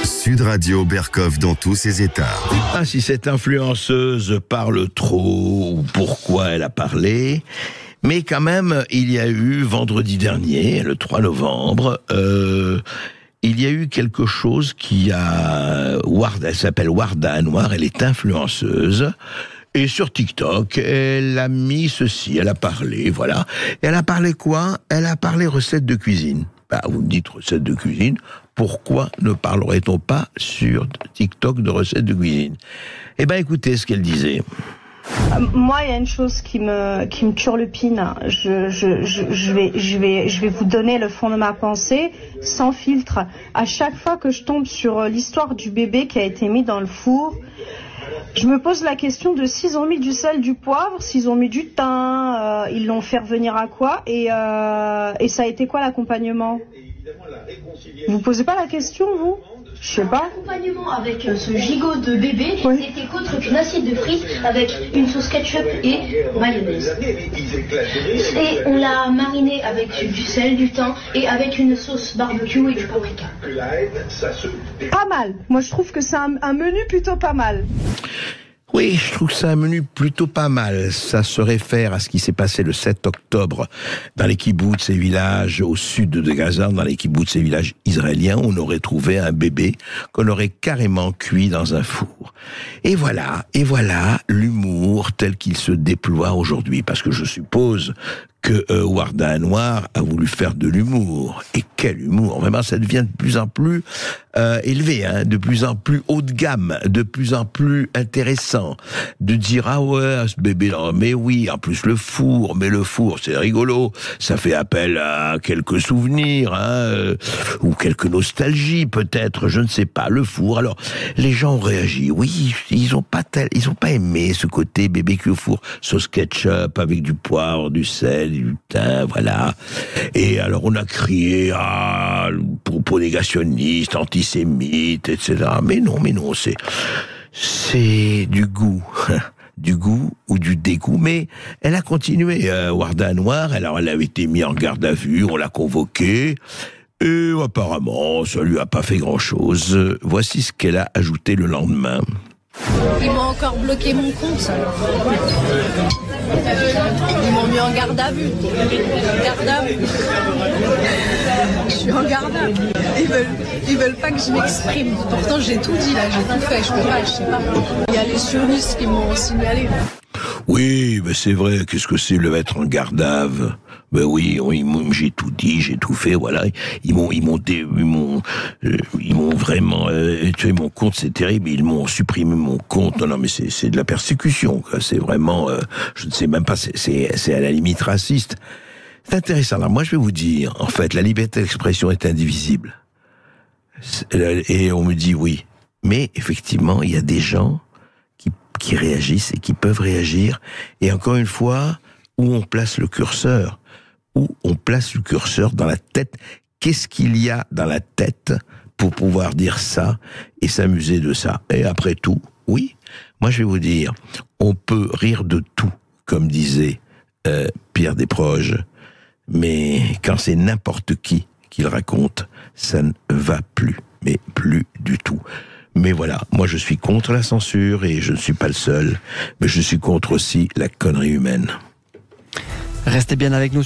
Sud Radio Bercoff dans tous ses états. Ah, si cette influenceuse parle trop, ou pourquoi elle a parlé, mais quand même, il y a eu vendredi dernier, le 3 novembre, il y a eu quelque chose qui a... elle s'appelle Warda Anwar, elle est influenceuse. Et sur TikTok, elle a mis ceci, elle a parlé, voilà. Et elle a parlé quoi? Elle a parlé recettes de cuisine. Bah, vous me dites recettes de cuisine, pourquoi ne parlerait-on pas sur TikTok de recettes de cuisine? Eh ben, écoutez ce qu'elle disait. Moi, il y a une chose qui me turlupine. Je vais vous donner le fond de ma pensée, sans filtre. À chaque fois que je tombe sur l'histoire du bébé qui a été mis dans le four, je me pose la question de s'ils ont mis du sel, du poivre, s'ils ont mis du thym, ils l'ont fait revenir à quoi, et ça a été quoi l'accompagnement? Vous posez pas la question, vous? Je sais pas. L'accompagnement avec ce gigot de bébé, c'était qu'autre qu'une assiette de frites avec une sauce ketchup et mayonnaise. Et on l'a mariné avec du sel, du thym et avec une sauce barbecue et du paprika. Pas mal. Moi, je trouve que c'est un menu plutôt pas mal. Oui, je trouve que c'est un menu plutôt pas mal. Ça se réfère à ce qui s'est passé le 7 octobre dans les kibboutz et villages au sud de Gaza, dans les kibboutz et villages israéliens. On aurait trouvé un bébé qu'on aurait carrément cuit dans un four. Et voilà l'humour tel qu'il se déploie aujourd'hui. Parce que je suppose que Warda Anwar a voulu faire de l'humour. Et quel humour! Vraiment, ça devient de plus en plus élevé, hein, de plus en plus haut de gamme, de plus en plus intéressant. De dire, ah ouais, ce bébé-là, mais oui, en plus le four, c'est rigolo. Ça fait appel à quelques souvenirs, hein, ou quelques nostalgies peut-être, je ne sais pas, le four. Alors, les gens ont réagi. Oui, ils ont pas aimé ce côté bébé cuit au four. Sauce ketchup avec du poivre, du sel, du thym, voilà. Et alors on a crié propos négationnistes, antisémites, etc. Mais non, c'est du goût. Du goût ou du dégoût, mais elle a continué. Warda Anwar, alors elle avait été mise en garde à vue, on l'a convoquée, et apparemment ça lui a pas fait grand-chose. Voici ce qu'elle a ajouté le lendemain. Ils m'ont encore bloqué mon compte. Ils m'ont mis en garde à vue. Garde à vue. Je suis en garde à vue. Ils veulent pas que je m'exprime. Pourtant j'ai tout dit là, j'ai tout fait. Je sais pas. Il y a les sionistes qui m'ont signalé. Oui, mais c'est vrai, qu'est-ce que c'est le mettre en garde à vue? Ben oui, j'ai tout dit, j'ai tout fait, voilà. Ils m'ont vraiment, tu sais, mon compte, c'est terrible, ils m'ont supprimé mon compte. Non, mais c'est de la persécution, quoi. C'est vraiment, je ne sais même pas, c'est à la limite raciste. C'est intéressant. Alors, moi, je vais vous dire, en fait, la liberté d'expression est indivisible. Et on me dit oui. Mais, effectivement, il y a des gens qui réagissent et qui peuvent réagir. Et encore une fois, où on place le curseur? Où on place le curseur dans la tête? Qu'est-ce qu'il y a dans la tête pour pouvoir dire ça et s'amuser de ça? Et après tout, oui, moi je vais vous dire, on peut rire de tout, comme disait Pierre Desproges, mais quand c'est n'importe qui le raconte, ça ne va plus, mais plus du tout. Mais voilà, moi je suis contre la censure et je ne suis pas le seul, mais je suis contre aussi la connerie humaine. Restez bien avec nous.